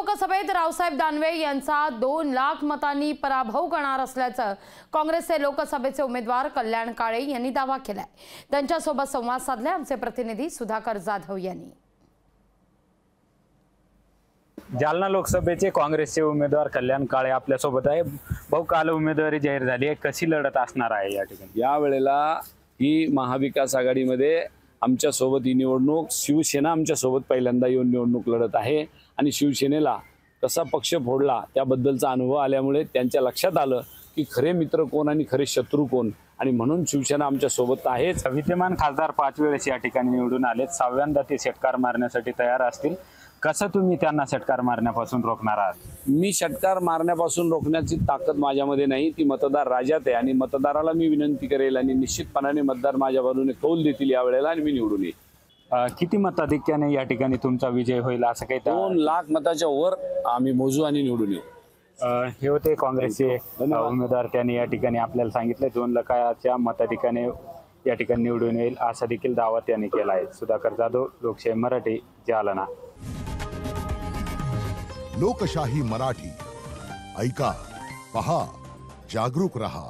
लोकसभेत रावसाहेब दानवे यांचा 2 लाख मतांनी पराभव करणार असल्याचं काँग्रेसचे लोकसभेचे उमेदवार कल्याण काळे यांनी दावा केलाय। त्यांच्यासोबत संवाद साधले आमचे प्रतिनिधी सुधाकर जाधव यांनी। जालना लोकसभेचे काँग्रेसचे उमेदवार कल्याण काळे आपल्या सोबत आहे। भाऊ, काल उमेदवारी जाहीर झाली आहे, कशी लढत असणार आहे या ठिकाणी? या वेळेला ही महाविकास आघाडीमध्ये आमच्या सोबत ही निवडणूक शिवसेना आमच्या सोबत पहिल्यांदा येऊन निवडणूक लढत आहे आणि शिवसेनेला कसा पक्ष फोडला त्याबद्दलचा अनुभव आल्यामुळे त्यांच्या लक्षात आलं की खरे मित्र कोण आणि खरे शत्रू कोण, आणि म्हणून शिवसेना आमच्या सोबत आहेच। विद्यमान खासदार 5 वेळेस या ठिकाणी निवडून आले, 6व्यांदा ते षटकार मारण्यासाठी तयार असतील। कसं तुम्ही त्यांना षटकार मारण्यापासून रोखणार आहात? मी षटकार मारण्यापासून रोखण्याची ताकद माझ्यामध्ये नाही, ती मतदार राजात आहे आणि मतदाराला मी विनंती करेल आणि निश्चितपणाने मतदार माझ्या बाजूने कौल देतील या वेळेला आणि मी निवडून येईल। किती मताधिक्याने या ठिकाणी तुमचा विजय होईल असं काही? 2 लाख मताच्या वर आम्ही मोजू आणि निवडून येऊ। हे होते काँग्रेसचे उमेदवार, त्यांनी या ठिकाणी आपल्याला सांगितलं 2 लाखाच्या मताधिक्याने या ठिकाणी निवडून येईल असा देखील दावा त्यांनी केला आहे। सुधाकर जाधव, लोकशाही मराठी, जालना। लोकशाही मराठी, ऐका, पहा, जागरूक रहा।